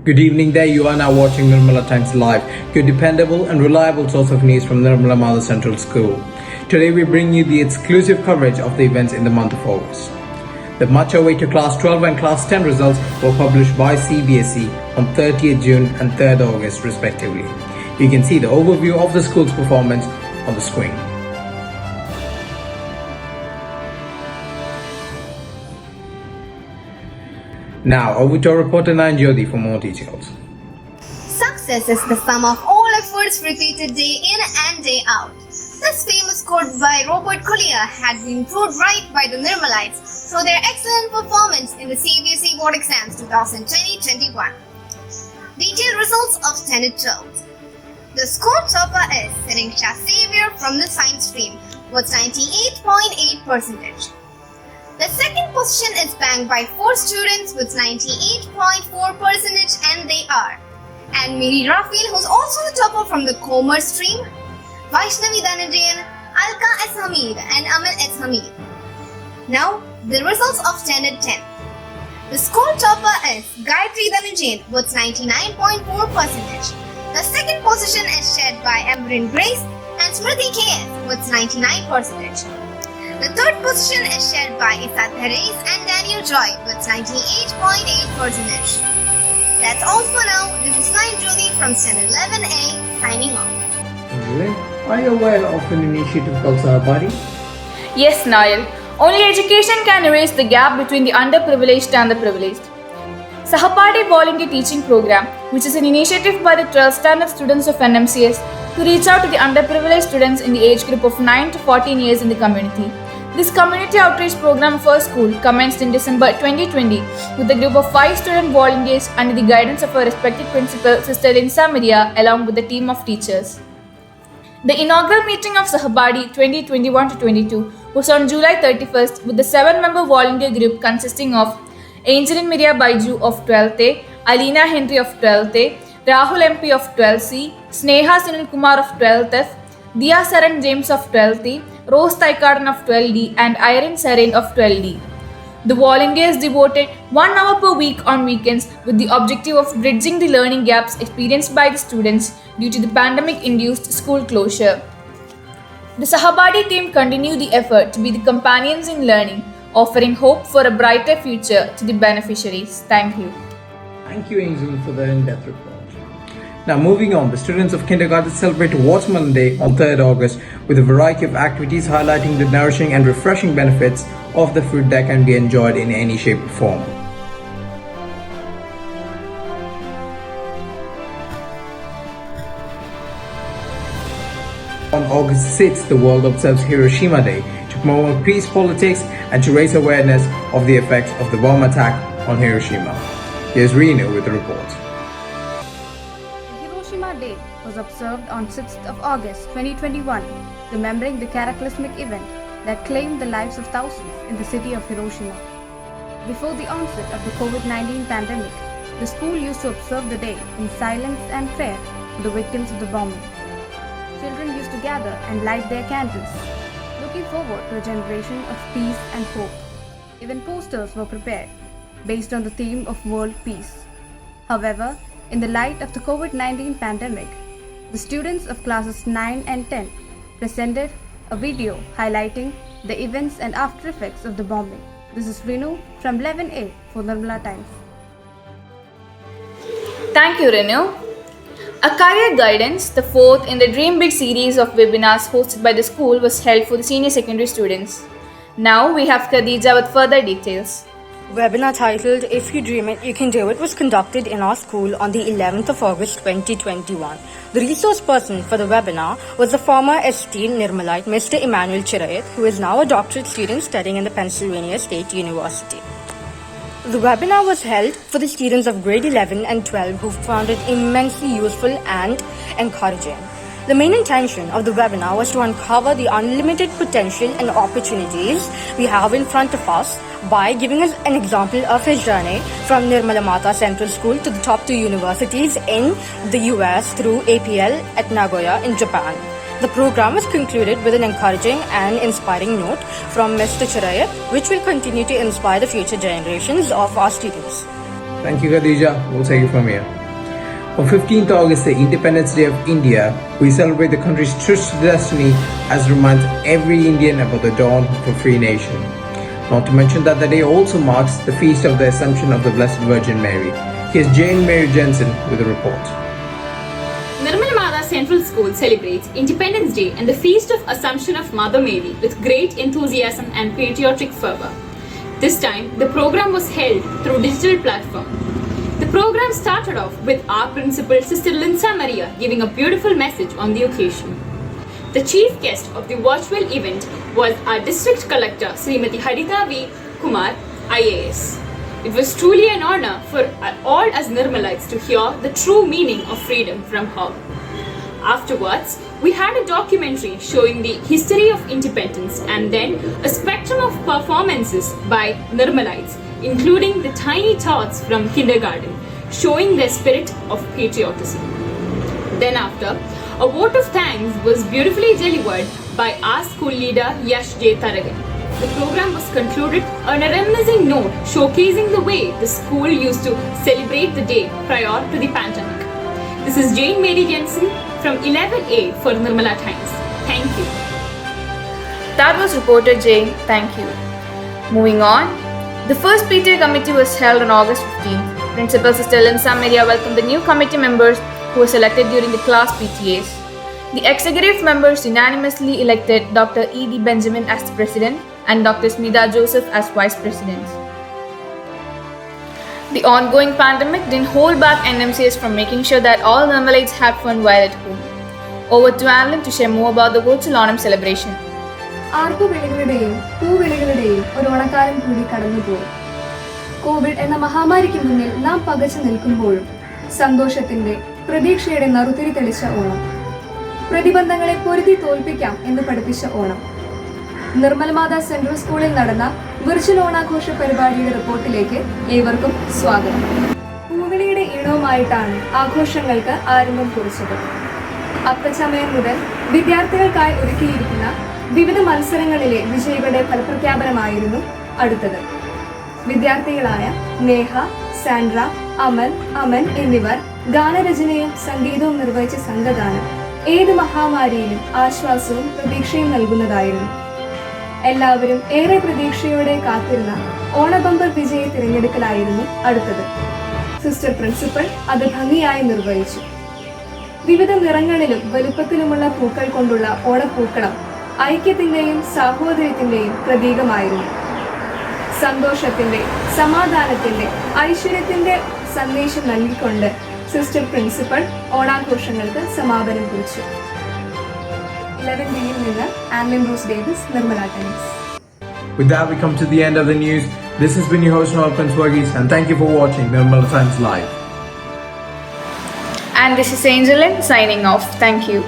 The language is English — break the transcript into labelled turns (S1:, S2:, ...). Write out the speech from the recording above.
S1: Good evening there, you are now watching Nirmala Times Live, your dependable and reliable source of news from Nirmala Matha Central School. Today we bring you the exclusive coverage of the events in the month of August. The much awaited Class 12 and Class 10 results were published by CBSE on 30th June and 3rd August respectively. You can see the overview of the school's performance on the screen. Now over to our reporter Nanjyoti for more details.
S2: Success is the sum of all efforts repeated day in and day out. This famous quote by Robert Collier had been proved right by the Nirmalites through their excellent performance in the CBSE board exams 2020-21. Detailed results of standard 12. The school topper is Siniksha Xavier from the science stream with 98.8%. The second position is banked by 4 students with 98.4% and they are and Miri Rafael, who's also the topper from the commerce stream, Vaishnavi Dhananjayan, Alka S. Hamid and Amin S. Hamid. Now, the results of standard 10. The school topper is Gayatri Dhananjayan with 99.4%. The second position is shared by Amrin Grace and Smriti KS with 99%. The third position is shared by Isat Therese and Daniel Joy with 98.8%. That's all for now. This is Nanjyoti from Standard 11A signing off.
S1: Are you aware of an initiative called Sahapadi?
S3: Yes, Nail. Only education can erase the gap between the underprivileged and the privileged. Sahapadi Volunteer Teaching Program, which is an initiative by the 12th standard students of NMCS to reach out to the underprivileged students in the age group of 9 to 14 years in the community. This community outreach program for school commenced in December 2020 with a group of 5 student volunteers under the guidance of our respected principal, Sister Linsa Maria, along with a team of teachers. The inaugural meeting of Sahapadi 2021-22 was on July 31st with the 7-member volunteer group consisting of Angelin Miria Baiju of 12th A, Alina Henry of 12th A, Rahul MP of 12th C, Sneha Sunil Kumar of 12th F, Dia Saran James of 12th E, Rose Taikardan of 12D and Irene Sarin of 12D. The volunteers devoted 1 hour per week on weekends with the objective of bridging the learning gaps experienced by the students due to the pandemic-induced school closure. The Sahapadi team continued the effort to be the companions in learning, offering hope for a brighter future to the beneficiaries. Thank you.
S1: Thank you, Angel, for the in-depth report. Now moving on, the students of kindergarten celebrate Watermelon Day on 3rd August with a variety of activities highlighting the nourishing and refreshing benefits of the fruit that can be enjoyed in any shape or form. On August 6th, the world observes Hiroshima Day to promote peace politics and to raise awareness of the effects of the bomb attack on Hiroshima. Here's Renu with the report.
S4: Hiroshima Day was observed on 6th of August 2021, remembering the cataclysmic event that claimed the lives of thousands in the city of Hiroshima. Before the onset of the COVID-19 pandemic, the school used to observe the day in silence and prayer for the victims of the bombing. Children used to gather and light their candles, looking forward to a generation of peace and hope. Even posters were prepared based on the theme of world peace. However, in the light of the COVID-19 pandemic, the students of classes 9 and 10 presented a video highlighting the events and after effects of the bombing. This is Renu from 11A for Nirmala Times.
S3: Thank you, Renu. A career guidance, the 4th in the Dream Big series of webinars hosted by the school, was held for the senior secondary students. Now we have Khadija with further details.
S5: Webinar titled If You Dream It, You Can Do It was conducted in our school on the 11th of August 2021. The resource person for the webinar was the former ST Nirmalite Mr. Emmanuel Chirayat, who is now a doctorate student studying in the Pennsylvania State University. The webinar was held for the students of grade 11 and 12 who found it immensely useful and encouraging. The main intention of the webinar was to uncover the unlimited potential and opportunities we have in front of us by giving us an example of his journey from Nirmala Matha Central School to the top 2 universities in the US through APL at Nagoya in Japan. The program was concluded with an encouraging and inspiring note from Mr. Chirayat, which will continue to inspire the future generations of our students.
S1: Thank you, Khadija. We'll take it from here. On 15th August, the Independence Day of India, we celebrate the country's truce to destiny as it reminds every Indian about the dawn of a free nation. Not to mention that the day also marks the feast of the Assumption of the Blessed Virgin Mary. Here's Jane Mary Jensen with a report.
S6: Nirmala Central School celebrates Independence Day and the Feast of Assumption of Mother Mary with great enthusiasm and patriotic fervor. This time, the program was held through digital platform. The program started off with our principal, Sister Linsa Maria, giving a beautiful message on the occasion. The chief guest of the virtual event was our district collector, Srimati Harita V. Kumar, IAS. It was truly an honor for all us Nirmalites to hear the true meaning of freedom from her. Afterwards, we had a documentary showing the history of independence and then a spectrum of performances by Nirmalites, including the tiny tots from kindergarten, showing their spirit of patriotism. Then after, a vote of thanks was beautifully delivered by our school leader Yash J. Taragan. The program was concluded on a reminiscing note showcasing the way the school used to celebrate the day prior to the pandemic. This is Jane Mary Jensen from 11A for Nirmala Times. Thank you.
S3: That was reporter Jane. Thank you. Moving on, the first PTA committee was held on August 15th. Principal Sister Linsa Maria welcomed the new committee members who were selected during the class PTAs. The executive members unanimously elected Dr. E.D. Benjamin as the president and Dr. Smita Joseph as vice presidents. The ongoing pandemic didn't hold back NMCS from making sure that all Nirmalites had fun while at home. Over to Annalyn to share more about the virtual Onam celebration.
S7: ആർപ്പുവിളികളുടെയും പൂവിളികളുടെയും ഒരു ഓണക്കാലം കൂടി കടന്നുപോയി. Covid എന്ന മഹാമാരിക്ക് മുന്നിൽ നാം പകച്ചു നിൽക്കുമ്പോഴും സന്തോഷത്തിന്റെ പ്രതീക്ഷയുടെ നറുതിരി തെളിച്ച ഓണം, പ്രതിബന്ധങ്ങളെ പൊരുതി തോൽപ്പിക്കാം എന്ന് പഠിപ്പിച്ച ഓണം. നിർമ്മൽ മാതാ സെൻട്രൽ സ്കൂളിൽ നടന്ന വിർച്വൽ ഓണാഘോഷ പരിപാടിയുടെ റിപ്പോർട്ടിലേക്ക് ഏവർക്കും സ്വാഗതം. പൂവിളിയുടെ ഈണവുമായിട്ടാണ് ആഘോഷങ്ങൾക്ക് ആരംഭം കുറിച്ചത്. അത്തച്ചമയം മുതൽ വിദ്യാർത്ഥികൾക്കായി ഒരുക്കിയിരിക്കുന്ന വിവിധ മത്സരങ്ങളിലെ വിജയികളുടെ ഫലപ്രഖ്യാപനമായിരുന്നു അടുത്തത്. വിദ്യാർത്ഥികളായ നേഹ, സാൻഡ്ര, അമൻ എന്നിവർ ഗാനരചനയും സംഗീതവും നിർവഹിച്ച സംഘഗാനം ഏത് മഹാമാരിയിലും ആശ്വാസവും പ്രതീക്ഷയും നൽകുന്നതായിരുന്നു. എല്ലാവരും ഏറെ പ്രതീക്ഷയോടെ കാത്തിരുന്ന ഓണബമ്പർ വിജയ തിരഞ്ഞെടുക്കലായിരുന്നു അടുത്തത്. സിസ്റ്റർ പ്രിൻസിപ്പൽ അത് ഭംഗിയായി നിർവഹിച്ചു. വിവിധ നിറങ്ങളിലും വലുപ്പത്തിലുമുള്ള പൂക്കൾ കൊണ്ടുള്ള ഓണപ്പൂക്കളം ഐക്യത്തിന്റെയും സാഹോദര്യത്തിന്റെയും പ്രതീകമായിരുന്നു. സന്തോഷത്തിന്റെ, സമാധാനത്തിന്റെ, ഐശ്വര്യത്തിന്റെ സന്ദേശം നൽകിക്കൊണ്ട് സിസ്റ്റർ പ്രിൻസിപ്പൽ ഓണാഘോഷങ്ങൾക്ക് സമാപനം കുറിച്ചു. 11Bയിൽ നിന്ന് Anlin rose Davis, Nirmala times.
S1: With that, we come to the end of the news. This has been your host, Noel Prince Varghese, and thank you for watching Nirmala Times Live.
S3: And this is Angelin signing off. Thank you.